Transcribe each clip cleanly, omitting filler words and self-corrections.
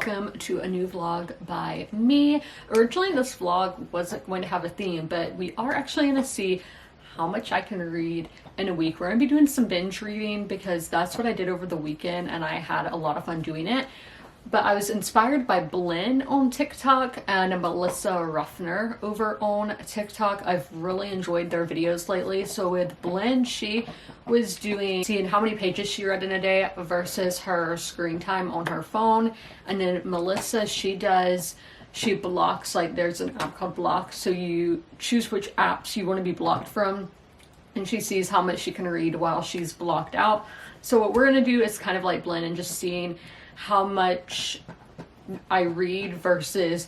welcome to a new vlog by me. Originally this vlog wasn't going to have a theme, but we are actually going to see how much I can read in a week. We're going to be doing some binge reading because that's what I did over the weekend and I had a lot of fun doing it. But I was inspired by Blynn on TikTok and Melissa Ruffner over on TikTok. I've really enjoyed their videos lately. So with Blynn, she was seeing how many pages she read in a day versus her screen time on her phone. And then Melissa, she blocks, like there's an app called Block. So you choose which apps you want to be blocked from. And she sees how much she can read while she's blocked out. So what we're going to do is kind of like Blynn and just seeing how much I read versus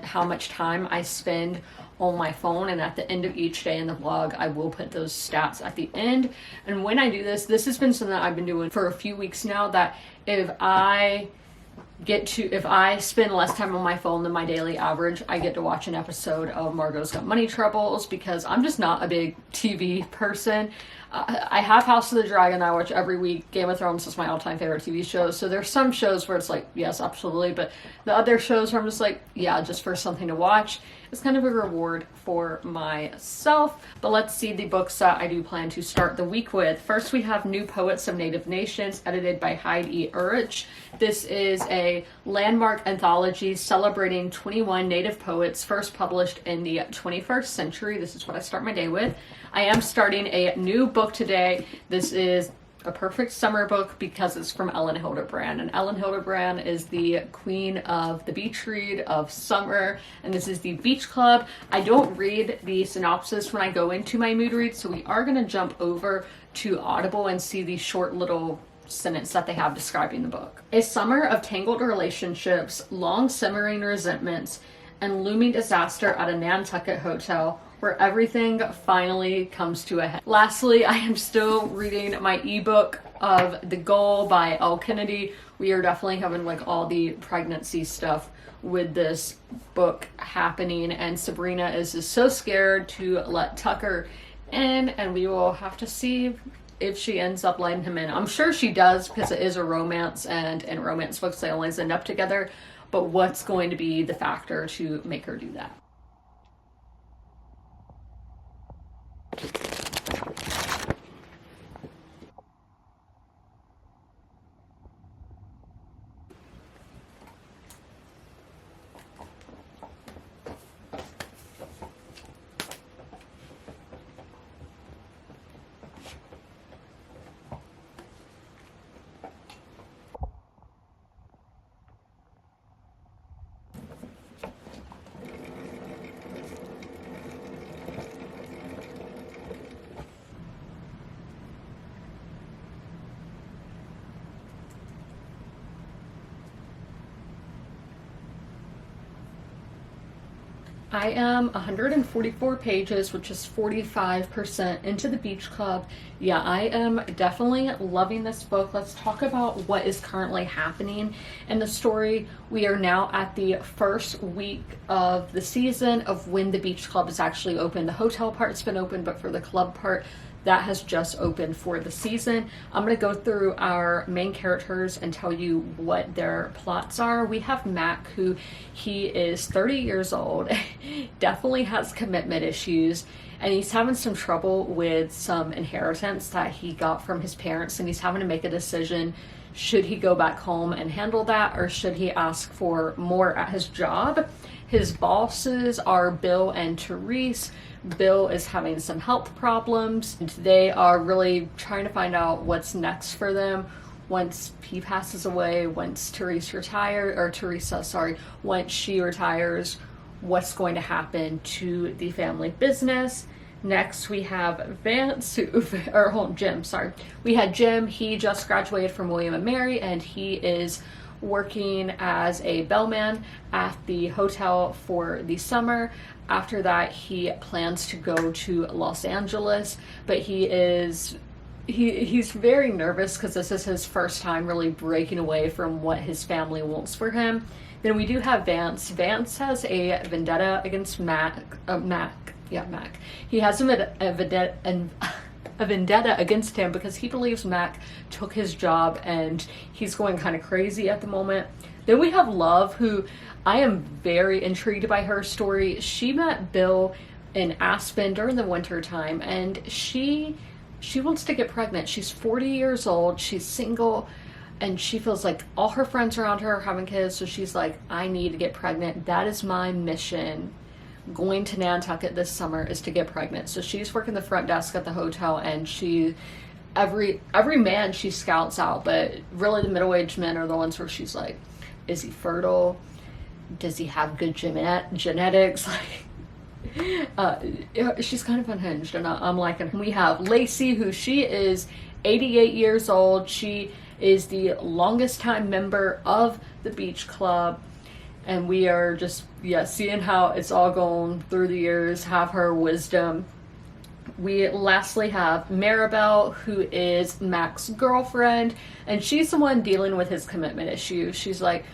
how much time I spend on my phone. And at the end of each day in the vlog, I will put those stats at the end. And when I do this has been something that I've been doing for a few weeks now, that if I spend less time on my phone than my daily average, I get to watch an episode of Margot's Got Money Troubles, because I'm just not a big TV person. I have House of the Dragon that I watch every week. Game of Thrones is my all-time favorite TV show. So there's some shows where it's like, yes, absolutely. But the other shows where I'm just like, yeah, just for something to watch. It's kind of a reward for myself. But let's see the books that I do plan to start the week with. First, we have New Poets of Native Nations, edited by Hyde E. Urich. This is a landmark anthology celebrating 21 Native poets first published in the 21st century. This is what I start my day with. I am starting a new book today. This is a perfect summer book because it's from Ellen Hildebrand. And Ellen Hildebrand is the queen of the beach read of summer. And this is the Beach Club. I don't read the synopsis when I go into my mood read, so we are going to jump over to Audible and see the short little sentence that they have describing the book. A summer of tangled relationships, long simmering resentments, and looming disaster at a Nantucket hotel where everything finally comes to a head. Lastly, I am still reading my ebook of The Goal by Elle Kennedy. We are definitely having like all the pregnancy stuff with this book happening, and Sabrina is just so scared to let Tucker in, and we will have to see if she ends up letting him in. I'm sure she does, because it is a romance, and in romance books they always end up together. But what's going to be the factor to make her do that? I am 144 pages, which is 45% into the Beach Club. Yeah, I am definitely loving this book. Let's talk about what is currently happening in the story. We are now at the first week of the season of when the Beach Club is actually open. The hotel part's been open, but for the club part, that has just opened for the season. I'm going to go through our main characters and tell you what their plots are. We have Mac, who he is 30 years old, definitely has commitment issues, and he's having some trouble with some inheritance that he got from his parents, and he's having to make a decision. Should he go back home and handle that, or should he ask for more at his job? His bosses are Bill and Therese. Bill is having some health problems. They are really trying to find out what's next for them once he passes away, once Teresa, once she retires, what's going to happen to the family business. Next, we have Jim. We had Jim. He just graduated from William & Mary, and he is working as a bellman at the hotel for the summer. After that, he plans to go to Los Angeles, but he's very nervous because this is his first time really breaking away from what his family wants for him. Then we do have Vance. Vance has a vendetta against Mac. He has a vendetta against him because he believes Mac took his job, and he's going kind of crazy at the moment. Then we have Love, who I am very intrigued by her story. She met Bill in Aspen during the winter time, and she wants to get pregnant. She's 40 years old, she's single, and she feels like all her friends around her are having kids, so she's like, I need to get pregnant. That is my mission. Going to Nantucket this summer is to get pregnant. So she's working the front desk at the hotel, and every man she scouts out, but really the middle-aged men are the ones where she's like, is he fertile? Does he have good genetics? She's kind of unhinged, and I'm liking her. We have Lacey, who she is 88 years old. She is the longest time member of the beach club, and we are just seeing how it's all gone through the years, have her wisdom. We lastly have Maribel, who is Mac's girlfriend, and she's the one dealing with his commitment issues. She's like,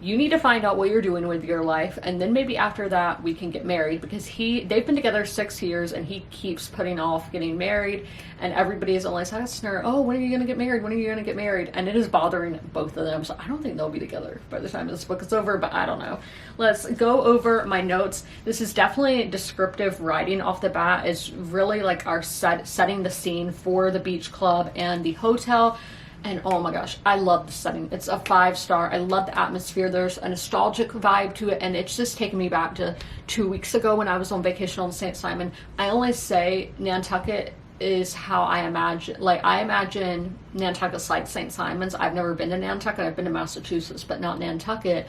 you need to find out what you're doing with your life, and then maybe after that we can get married, because they've been together 6 years and he keeps putting off getting married, and everybody is always asking her, oh, when are you going to get married? When are you going to get married? And it is bothering both of them. So I don't think they'll be together by the time this book is over, but I don't know. Let's go over my notes. This is definitely descriptive writing off the bat. It's really like our setting the scene for the beach club and the hotel. And oh my gosh, I love the setting. It's a 5-star. I love the atmosphere. There's a nostalgic vibe to it, and it's just taking me back to 2 weeks ago when I was on vacation on St. Simon. I only say Nantucket is how I imagine Nantucket's like St. Simon's. I've never been to Nantucket. I've been to Massachusetts, but not Nantucket.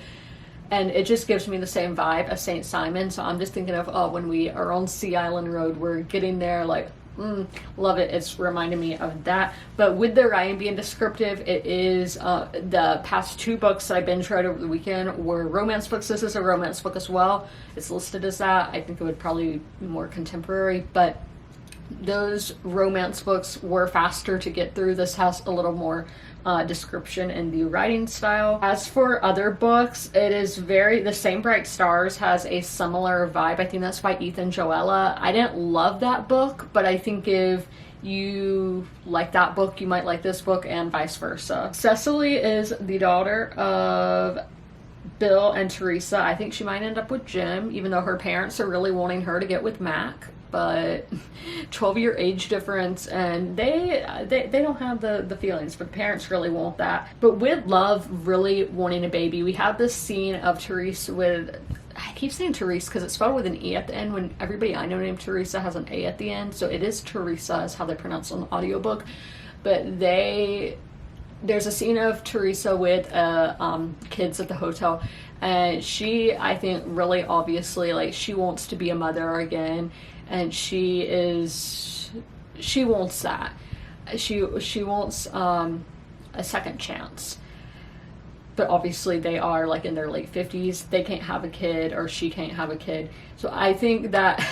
And it just gives me the same vibe as St. Simon. So I'm just thinking of, when we are on Sea Island Road, we're getting there, like, love it. It's reminding me of that. But with the writing being descriptive, it is the past 2 books that I binge read over the weekend were romance books. This is a romance book as well. It's listed as that. I think it would probably be more contemporary, but those romance books were faster to get through. This has a little more description in the writing style. As for other books, it is The Same Bright Stars has a similar vibe. I think that's by Ethan Joella. I didn't love that book, but I think if you like that book, you might like this book, and vice versa. Cecily is the daughter of Bill and Teresa. I think she might end up with Jim, even though her parents are really wanting her to get with Mac. But 12-year age difference, and they don't have the feelings, but the parents really want that. But with Love really wanting a baby, we have this scene of Teresa with, I keep saying Teresa because it's spelled with an E at the end, when everybody I know named Teresa has an A at the end, so it is Teresa is how they pronounce it on the audiobook. But there's a scene of Teresa with kids at the hotel, and she, I think, really obviously, like, she wants to be a mother again. And she wants that. She wants a second chance. But obviously they are like in their late 50s. They can't have a kid, or she can't have a kid. So I think that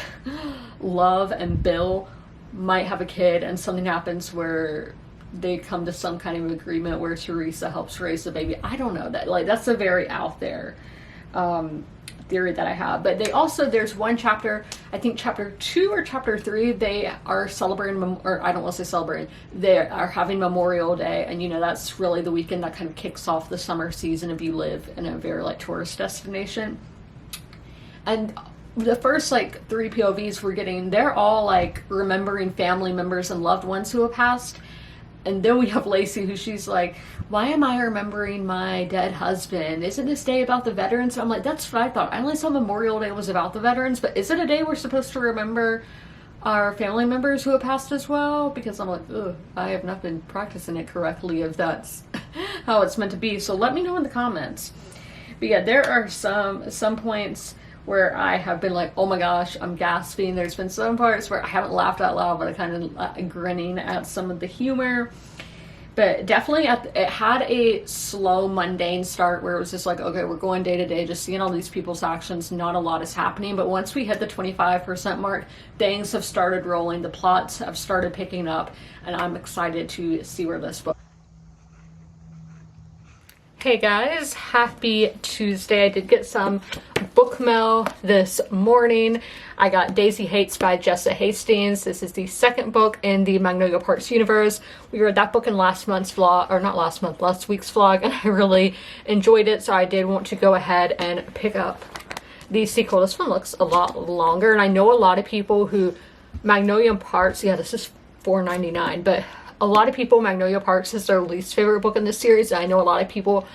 Love and Bill might have a kid, and something happens where they come to some kind of agreement where Teresa helps raise the baby. I don't know, that's a very out there theory that I have. But there's one chapter, I think chapter 2 or chapter 3, they are celebrating, or I don't want to say celebrating, they are having Memorial Day, and that's really the weekend that kind of kicks off the summer season if you live in a very tourist destination. And the first 3 POVs we're getting, they're all remembering family members and loved ones who have passed. And then we have Lacey, who she's like, why am I remembering my dead husband? Isn't this day about the veterans? And I'm like, that's what I thought. I only saw Memorial Day was about the veterans, but is it a day we're supposed to remember our family members who have passed as well? Because I'm like, ugh, I have not been practicing it correctly if that's how it's meant to be. So let me know in the comments. But yeah, there are some points where I have been like, oh my gosh, I'm gasping. There's been some parts where I haven't laughed out loud, but I kind of grinning at some of the humor. But definitely it had a slow, mundane start where it was just like, okay, we're going day to day, just seeing all these people's actions. Not a lot is happening. But once we hit the 25% mark, things have started rolling. The plots have started picking up, and I'm excited to see where this book. Hey guys, happy Tuesday. I did get some book mail this morning. I got Daisy Hates by Jessa Hastings. This is the second book in the Magnolia Parks universe. We read that book in last week's vlog, and I really enjoyed it, so I did want to go ahead and pick up the sequel. This one looks a lot longer, and I know a lot of people who Magnolia Parks, yeah, this is $4.99, but a lot of people, Magnolia Parks is their least favorite book in this series. I know a lot of people,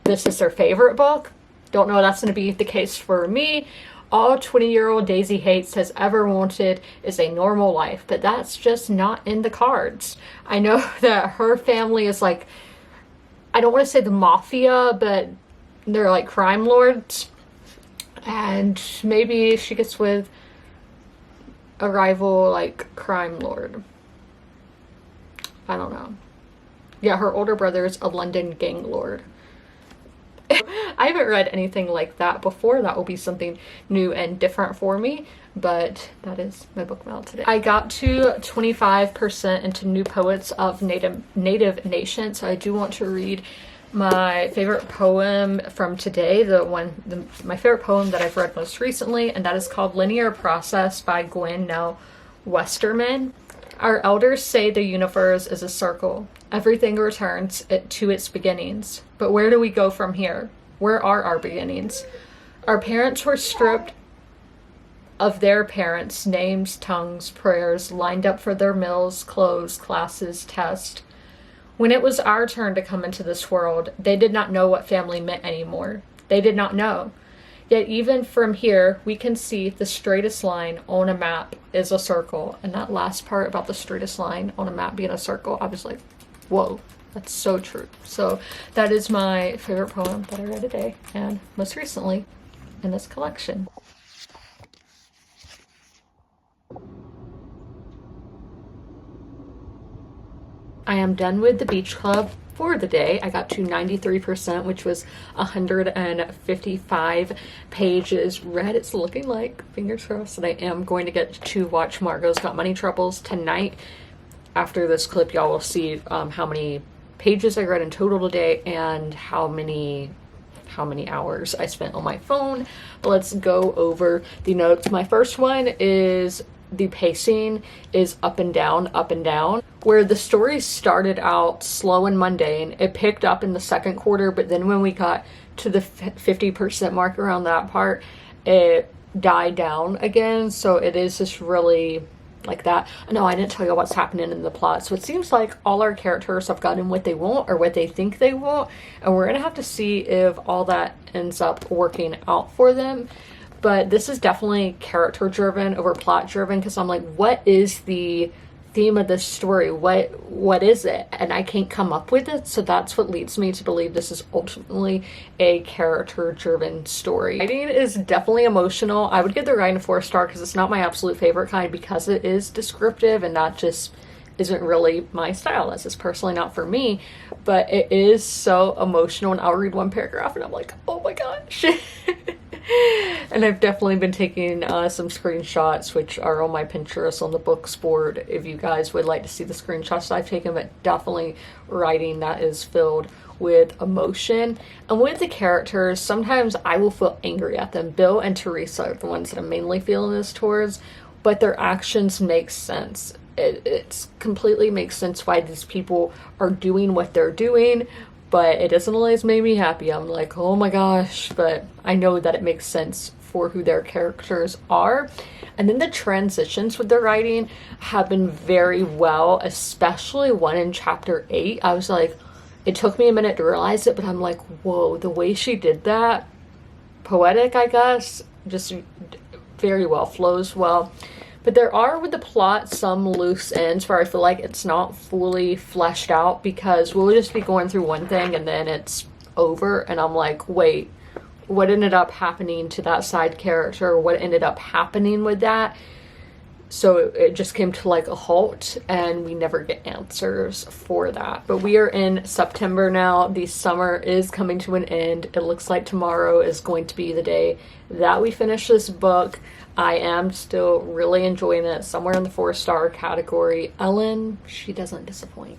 this is their favorite book. Don't know if that's going to be the case for me. All 20-year-old Daisy Hates has ever wanted is a normal life, but that's just not in the cards. I know that her family is like, I don't want to say the mafia, but they're like crime lords. And maybe she gets with a rival like crime lord. I don't know. Yeah, her older brother is a London gang lord. I haven't read anything like that before. That will be something new and different for me, but that is my book mail today. I got to 25% into New Poets of Native Nation, so I do want to read my favorite poem from today, my favorite poem that I've read most recently, and that is called Linear Process by Gwen Nell Westerman. Our elders say the universe is a circle. Everything returns to its beginnings. But where do we go from here? Where are our beginnings? Our parents were stripped of their parents' names, tongues, prayers, lined up for their meals, clothes, classes, tests. When it was our turn to come into this world, they did not know what family meant anymore. They did not know. Yet even from here, we can see the straightest line on a map is a circle. And that last part about the straightest line on a map being a circle, I was like, whoa, that's so true. So that is my favorite poem that I read today, and most recently in this collection. I am done with the beach club for the day. I got to 93%, which was 155 pages read. It's looking like, fingers crossed, that I am going to get to watch Margot's Got Money Troubles tonight. After this clip, y'all will see how many pages I read in total today and how many hours I spent on my phone. But let's go over the notes. My first one is the pacing is up and down, where the story started out slow and mundane. It picked up in the second quarter, but then when we got to the 50% mark around that part, it died down again. So it is just really like that. No, I didn't tell you what's happening in the plot. So it seems like all our characters have gotten what they want or what they think they want, and we're gonna have to see if all that ends up working out for them. But this is definitely character driven over plot driven, because I'm like, what is the theme of this story? What is it? And I can't come up with it. So that's what leads me to believe this is ultimately a character driven story. Writing is definitely emotional. I would give the writing a 4-star because it's not my absolute favorite kind, because it is descriptive and that just isn't really my style. This is personally not for me, but it is so emotional, and I'll read one paragraph and I'm like, oh my gosh. And I've definitely been taking some screenshots, which are on my Pinterest on the books board, if you guys would like to see the screenshots I've taken. But definitely writing that is filled with emotion. And with the characters, sometimes I will feel angry at them. Bill and Teresa are the ones that I'm mainly feeling this towards, but their actions make sense. It completely makes sense why these people are doing what they're doing, but it doesn't always make me happy. I'm like, oh my gosh, but I know that it makes sense for who their characters are. And then the transitions with their writing have been very well, especially one in chapter 8. I was like, it took me a minute to realize it, but I'm like, whoa, the way she did that, poetic, I guess, just very well, flows well. But there are, with the plot, some loose ends where I feel like it's not fully fleshed out, because we'll just be going through one thing and then it's over, and I'm like, wait, what ended up happening to that side character? What ended up happening with that? So it just came to like a halt, and we never get answers for that. But we are in September now. The summer is coming to an end. It looks like tomorrow is going to be the day that we finish this book. I am still really enjoying it. Somewhere in the 4-star category. Ellen, she doesn't disappoint.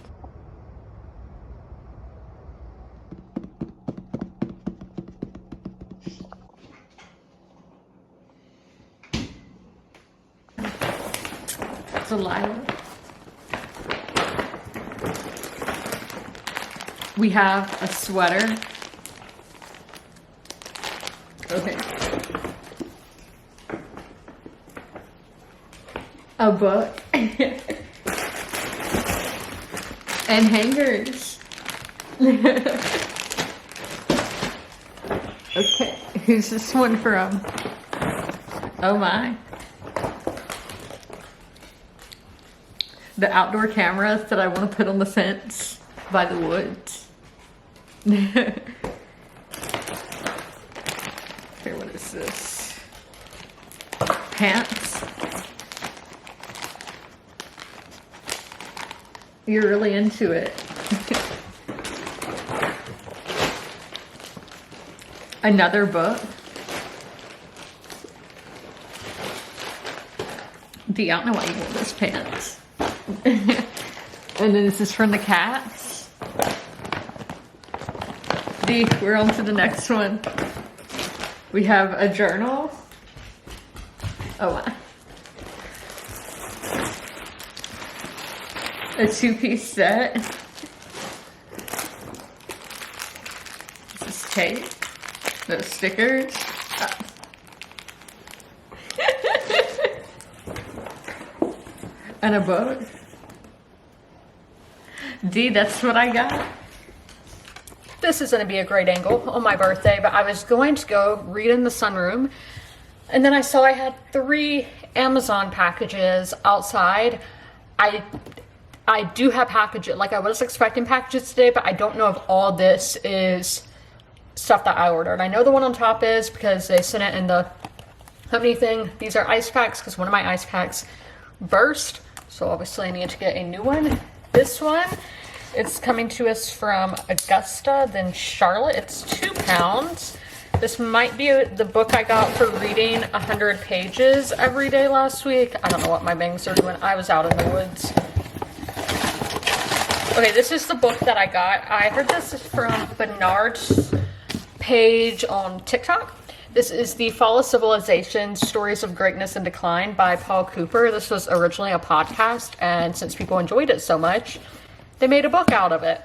Delilah. We have a sweater. Okay. A book. And hangers. Okay, who's this one from? Oh my. The outdoor cameras that I want to put on the fence by the woods. Okay, what is this? Pants. You're really into it. Another book. D, I don't know why you wore those pants. And then this is from the cats. D, we're on to the next one. We have a journal. Oh my. A two-piece set. This is tape. Those stickers. And a book. D, that's what I got. This is going to be a great angle on my birthday, but I was going to go read in the sunroom, and then I saw I had 3 Amazon packages outside. I do have packages, like I was expecting packages today, but I don't know if all this is stuff that I ordered. I know the one on top is because they sent it in the company thing. These are ice packs because one of my ice packs burst, so obviously I need to get a new one. This one, it's coming to us from Augusta, then Charlotte. It's £2. This might be the book I got for reading 100 pages every day last week. I don't know what my bangs are doing. I was out in the woods. Okay, this is the book that I got. I heard this is from Bernard's page on TikTok. This is The Fall of Civilization, Stories of Greatness and Decline by Paul Cooper. This was originally a podcast, and since people enjoyed it so much, they made a book out of it.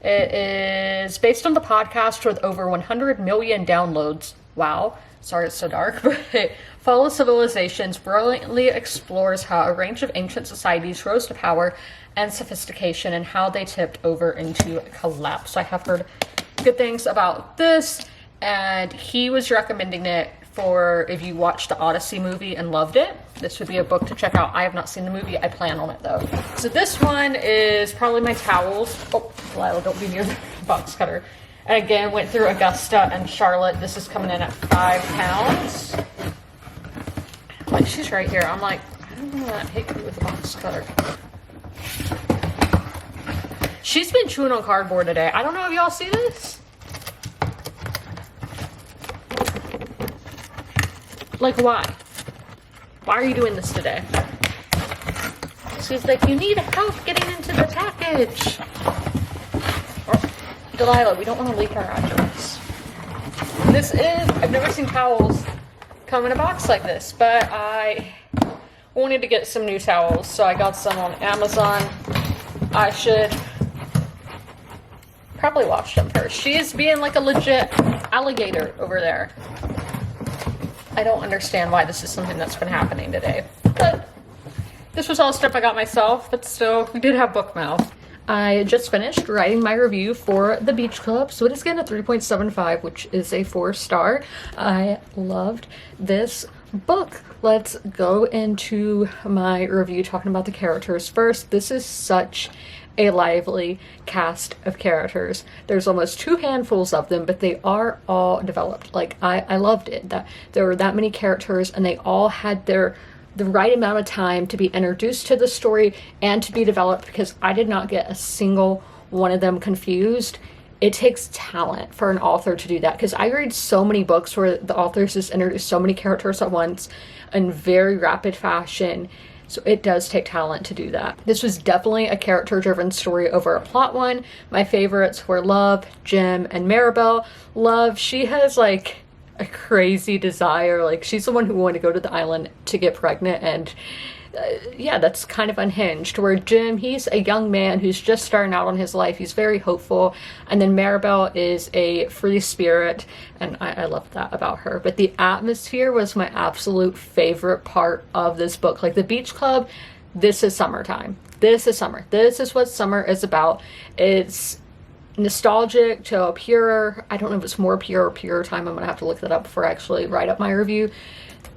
It is based on the podcast with over 100 million downloads. Wow. Sorry it's so dark, but Fall of Civilizations brilliantly explores how a range of ancient societies rose to power and sophistication and how they tipped over into collapse. So I have heard good things about this, and he was recommending it for if you watched the Odyssey movie and loved it. This would be a book to check out. I have not seen the movie. I plan on it though. So this one is probably my towels. Oh, Lila, don't be near the box cutter. And again, went through Augusta and Charlotte. This is coming in at £5. Like, she's right here. I'm like, I don't want to hit you with the box cutter. She's been chewing on cardboard today. I don't know if y'all see this. Like, why? Why are you doing this today? She's like, you need help getting into the package. Delilah, we don't want to leak our address. This is, I've never seen towels come in a box like this, but I wanted to get some new towels, so I got some on Amazon. I should probably wash them first. She is being like a legit alligator over there. I don't understand why this is something that's been happening today, but this was all stuff I got myself, but still, we did have book mouth. I just finished writing my review for The Beach Club, so it is getting a 3.75, which is a 4-star. I loved this book. Let's go into my review talking about the characters first. This is such a lively cast of characters. There's almost 2 handfuls of them, but they are all developed. Like, I loved it that there were that many characters and they all had the right amount of time to be introduced to the story and to be developed, because I did not get a single one of them confused. It takes talent for an author to do that, because I read so many books where the authors just introduce so many characters at once in very rapid fashion. So it does take talent to do that. This was definitely a character-driven story over a plot one. My favorites were Love, Jim, and Maribel. Love, she has like a crazy desire. Like, she's the one who wanted to go to the island to get pregnant, and yeah, that's kind of unhinged. Where Jim, he's a young man who's just starting out on his life. He's very hopeful. And then Maribel is a free spirit, and I love that about her. But the atmosphere was my absolute favorite part of this book. Like, the beach club, this is summertime. This is summer. This is what summer is about. It's nostalgic to a pure, I don't know if it's more pure or pure time. I'm gonna have to look that up before I actually write up my review.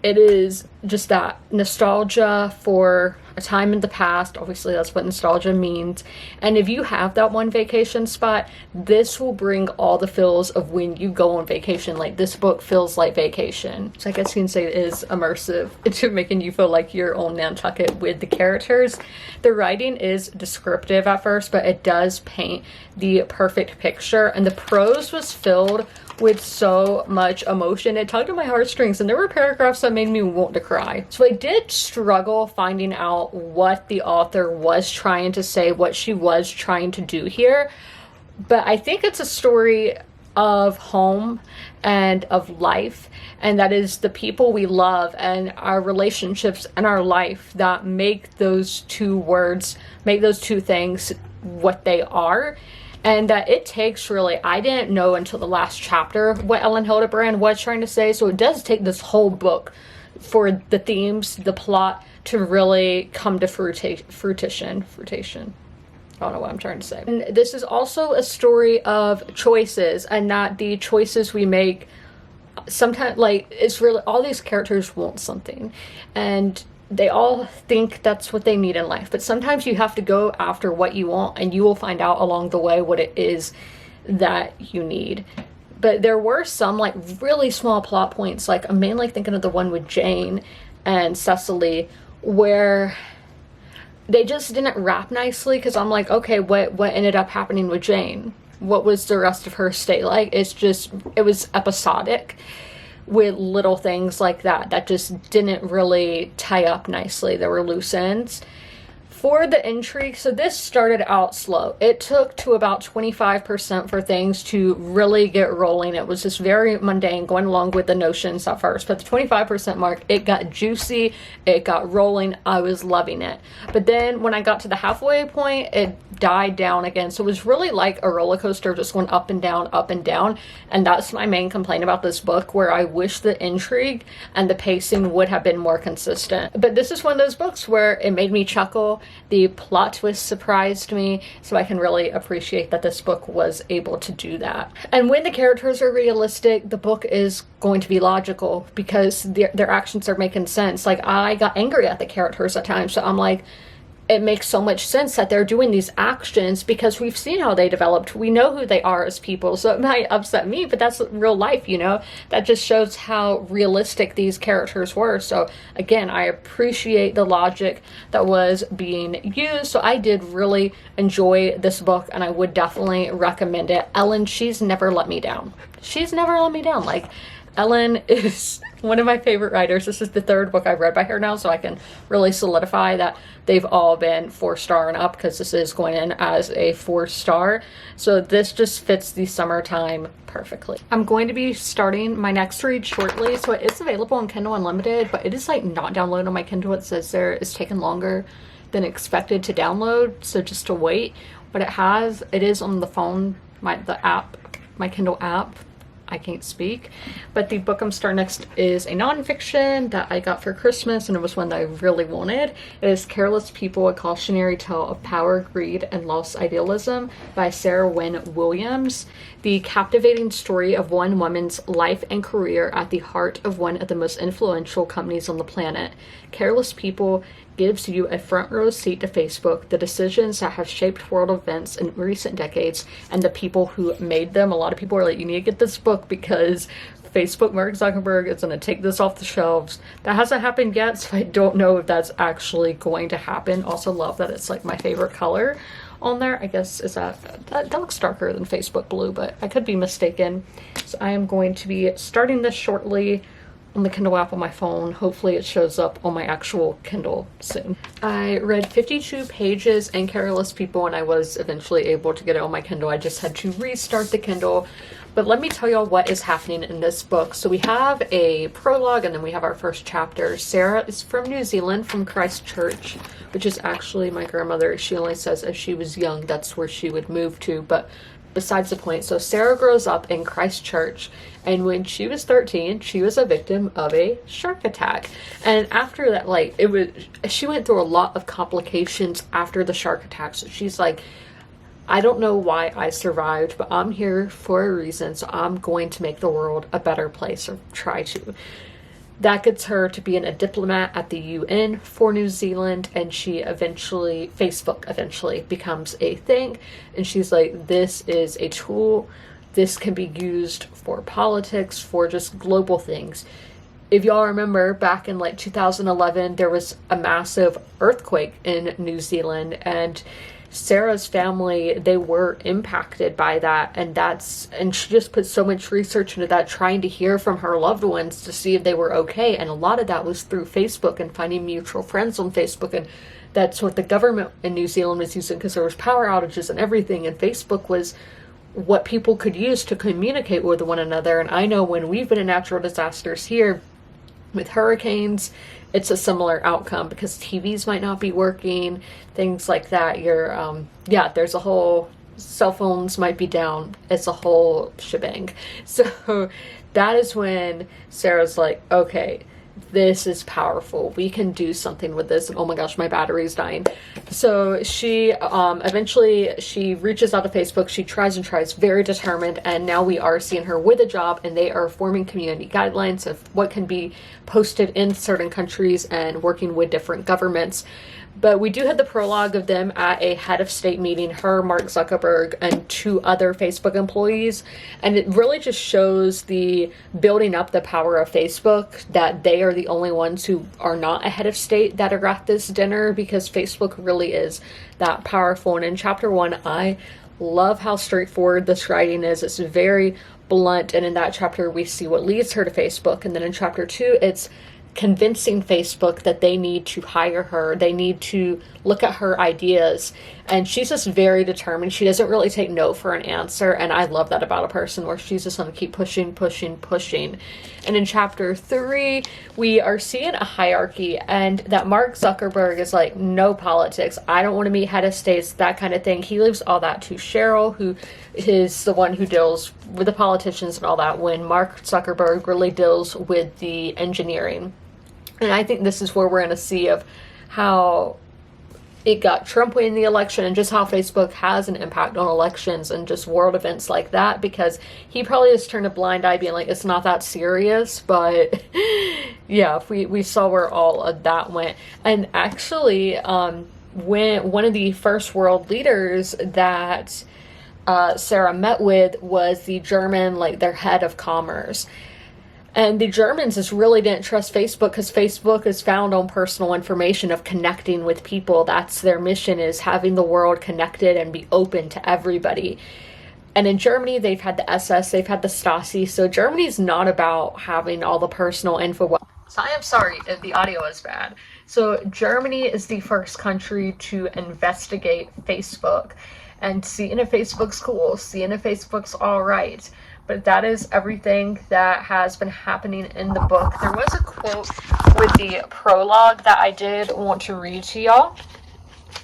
It is just that nostalgia for a time in the past. Obviously, that's what nostalgia means. And if you have that one vacation spot, this will bring all the feels of when you go on vacation. Like, this book feels like vacation. So I guess you can say it is immersive to making you feel like you're on Nantucket with the characters. The writing is descriptive at first, but it does paint the perfect picture. And the prose was filled with so much emotion. It tugged at my heartstrings, and there were paragraphs that made me want to cry. So I did struggle finding out what the author was trying to say, what she was trying to do here. But I think it's a story of home and of life, and that is the people we love and our relationships and our life that make those two words, make those two things what they are. And that it takes really, I didn't know until the last chapter what Ellen Hildebrand was trying to say. So it does take this whole book for the themes, the plot, to really come to fruition. I don't know what I'm trying to say. And this is also a story of choices, and not the choices we make. Sometimes, like, it's really, all these characters want something, and they all think that's what they need in life. But sometimes you have to go after what you want, and you will find out along the way what it is that you need. But there were some, like, really small plot points. Like, I'm mainly thinking of the one with Jane and Cecily, where they just didn't wrap nicely. Because I'm like, okay, what ended up happening with Jane? What was the rest of her stay like? It was episodic, with little things like that just didn't really tie up nicely. There were loose ends. For the intrigue, so this started out slow. It took to about 25% for things to really get rolling. It was just very mundane, going along with the notions at first. But the 25% mark, it got juicy, it got rolling. I was loving it. But then when I got to the halfway point, it died down again. So it was really like a roller coaster, just going up and down, up and down. And that's my main complaint about this book, where I wish the intrigue and the pacing would have been more consistent. But this is one of those books where it made me chuckle. The plot twist surprised me, so I can really appreciate that this book was able to do that. And when the characters are realistic, the book is going to be logical, because their actions are making sense. Like, I got angry at the characters at times, so I'm like, it makes so much sense that they're doing these actions, because we've seen how they developed. We know who they are as people, so it might upset me, but that's real life, you know? That just shows how realistic these characters were. So again, I appreciate the logic that was being used. So I did really enjoy this book, and I would definitely recommend it. Ellen, she's never let me down. She's never let me down. Like, Ellen is one of my favorite writers. This is the third book I've read by her now, so I can really solidify that they've all been 4-star and up, because this is going in as a 4-star. So this just fits the summertime perfectly. I'm going to be starting my next read shortly, so it is available on Kindle Unlimited, but it is like not downloaded on my Kindle. It says there it's taken longer than expected to download, so just to wait. But it is on the phone, my Kindle app. I can't speak. But the book I'm starting next is a nonfiction that I got for Christmas, and it was one that I really wanted. It is Careless People, a cautionary tale of power, greed, and lost idealism by Sarah Wynne Williams. The captivating story of one woman's life and career at the heart of one of the most influential companies on the planet. Careless People gives you a front row seat to Facebook, the decisions that have shaped world events in recent decades, and the people who made them. A lot of people are like, you need to get this book because Facebook, Mark Zuckerberg is going to take this off the shelves. That hasn't happened yet, so I don't know if that's actually going to happen. Also love that it's like my favorite color on there. I guess that looks darker than Facebook blue, but I could be mistaken. So I am going to be starting this shortly on the Kindle app on my phone. Hopefully it shows up on my actual Kindle soon. I read 52 pages in Careless People, and I was eventually able to get it on my Kindle. I just had to restart the Kindle. But let me tell y'all what is happening in this book. So we have a prologue and then we have our first chapter. Sarah is from New Zealand, from Christchurch, which is actually my grandmother. She only says if she was young, that's where she would move to. But besides the point, so Sarah grows up in Christchurch, and when she was 13, she was a victim of a shark attack. And after that, like, she went through a lot of complications after the shark attack. So she's like, I don't know why I survived, but I'm here for a reason, so I'm going to make the world a better place, or try to. That gets her to being a diplomat at the UN for New Zealand, and Facebook eventually becomes a thing, and she's like, this is a tool, this can be used for politics, for just global things. If y'all remember, back in like 2011, there was a massive earthquake in New Zealand, and Sarah's family, they were impacted by that, and she just put so much research into that, trying to hear from her loved ones to see if they were okay, and a lot of that was through Facebook and finding mutual friends on Facebook, and that's what the government in New Zealand was using, because there was power outages and everything, and Facebook was what people could use to communicate with one another. And I know when we've been in natural disasters here with hurricanes, it's a similar outcome, because TVs might not be working, things like that. There's a whole, cell phones might be down. It's a whole shebang. So that is when Sarah's like, okay, this is powerful. We can do something with this. And oh my gosh, my battery's dying. So she eventually she reaches out to Facebook. She tries and tries, very determined. And now we are seeing her with a job, and they are forming community guidelines of what can be posted in certain countries and working with different governments. But we do have the prologue of them at a head of state meeting, her, Mark Zuckerberg, and 2 other Facebook employees. And it really just shows the building up the power of Facebook, that they are the only ones who are not a head of state that are at this dinner, because Facebook really is that powerful. And in chapter 1, I love how straightforward this writing is. It's very blunt. And in that chapter, we see what leads her to Facebook. And then in chapter 2, it's convincing Facebook that they need to hire her. They need to look at her ideas. And she's just very determined. She doesn't really take no for an answer. And I love that about a person, where she's just going to keep pushing. And in chapter 3, we are seeing a hierarchy, and that Mark Zuckerberg is like, no politics. I don't want to meet head of states, that kind of thing. He leaves all that to Cheryl, who is the one who deals with the politicians and all that, when Mark Zuckerberg really deals with the engineering. And I think this is where we're going to see of how it got Trump winning the election, and just how Facebook has an impact on elections and just world events like that, because he probably just turned a blind eye, being like, it's not that serious. But yeah, we saw where all of that went. And actually, when one of the first world leaders that Sarah met with was the German, like their head of commerce. And the Germans just really didn't trust Facebook, because Facebook is found on personal information of connecting with people. That's their mission, is having the world connected and be open to everybody. And in Germany, they've had the SS, they've had the Stasi. So Germany's not about having all the personal info. So I am sorry if the audio is bad. So Germany is the first country to investigate Facebook and seeing if Facebook's cool, seeing if Facebook's all right. But that is everything that has been happening in the book. There was a quote with the prologue that I did want to read to y'all,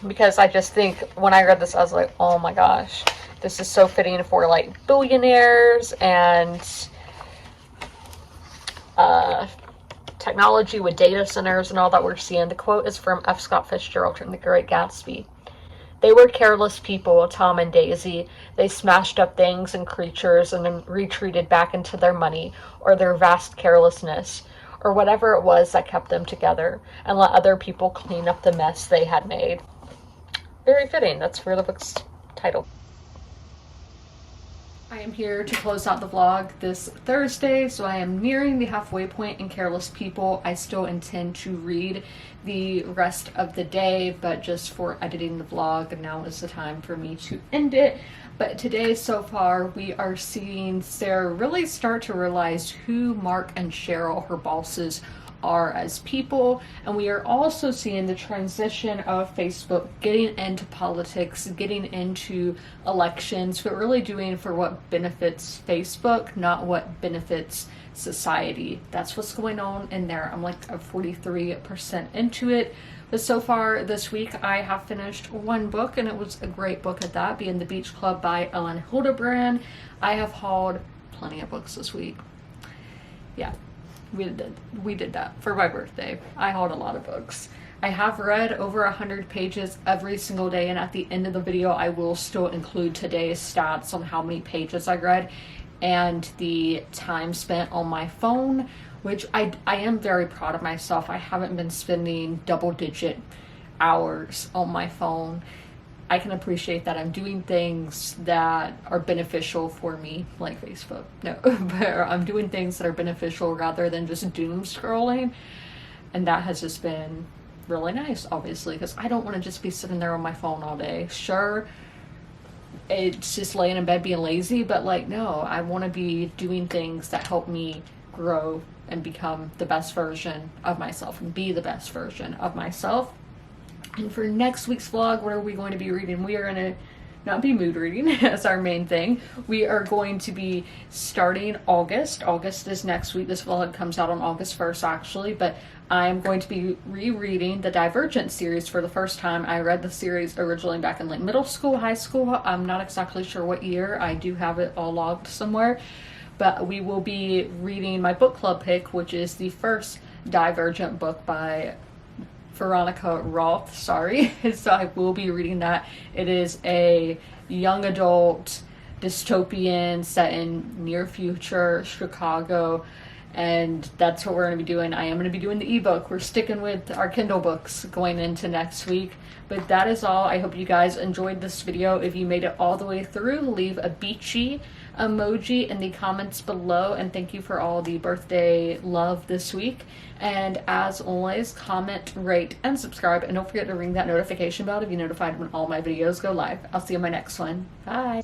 because I just think when I read this, I was like, oh my gosh, this is so fitting for like billionaires and technology with data centers and all that we're seeing. The quote is from F. Scott Fitzgerald from The Great Gatsby. They were careless people, Tom and Daisy. They smashed up things and creatures and then retreated back into their money, or their vast carelessness, or whatever it was that kept them together, and let other people clean up the mess they had made. Very fitting. That's where the book's title. I am here to close out the vlog this Thursday, so I am nearing the halfway point in Careless People. I still intend to read the rest of the day, but just for editing the vlog, now is the time for me to end it. But today, so far, we are seeing Sarah really start to realize who Mark and Cheryl, her bosses, are as people. And we are also seeing the transition of Facebook getting into politics, getting into elections, but really doing for what benefits Facebook, not what benefits society. That's what's going on in there. I'm like 43% into it. But so far this week, I have finished one book, and it was a great book at that, being The Beach Club by Ellen Hildebrand. I have hauled plenty of books this week. Yeah, we did that for my birthday. I hauled a lot of books. I have read over 100 pages every single day, and at the end of the video, I will still include today's stats on how many pages I read and the time spent on my phone, which I am very proud of myself. I haven't been spending double-digit hours on my phone. I can appreciate that I'm doing things that are beneficial for me, like Facebook. No, but I'm doing things that are beneficial rather than just doom scrolling. And that has just been really nice, obviously, because I don't want to just be sitting there on my phone all day. Sure, it's just laying in bed being lazy, but like, no, I want to be doing things that help me grow and become the best version of myself and be the best version of myself. And for next week's vlog, what are we going to be reading? We are going to not be mood reading as our main thing. We are going to be starting August. August is next week. This vlog comes out on August 1st, actually, but I'm going to be rereading the Divergent series for the first time. I read the series originally back in like middle school, high school. I'm not exactly sure what year. I do have it all logged somewhere. But we will be reading my book club pick, which is the first Divergent book by Veronica Roth, sorry. So I will be reading that. It is a young adult dystopian set in near future Chicago, and that's what we're going to be doing. I am going to be doing the ebook. We're sticking with our Kindle books going into next week. But that is all. I hope you guys enjoyed this video. If you made it all the way through, leave a beachy emoji in the comments below, and thank you for all the birthday love this week. And as always, comment, rate, and subscribe, and don't forget to ring that notification bell to be notified when all my videos go live. I'll see you in my next one. Bye.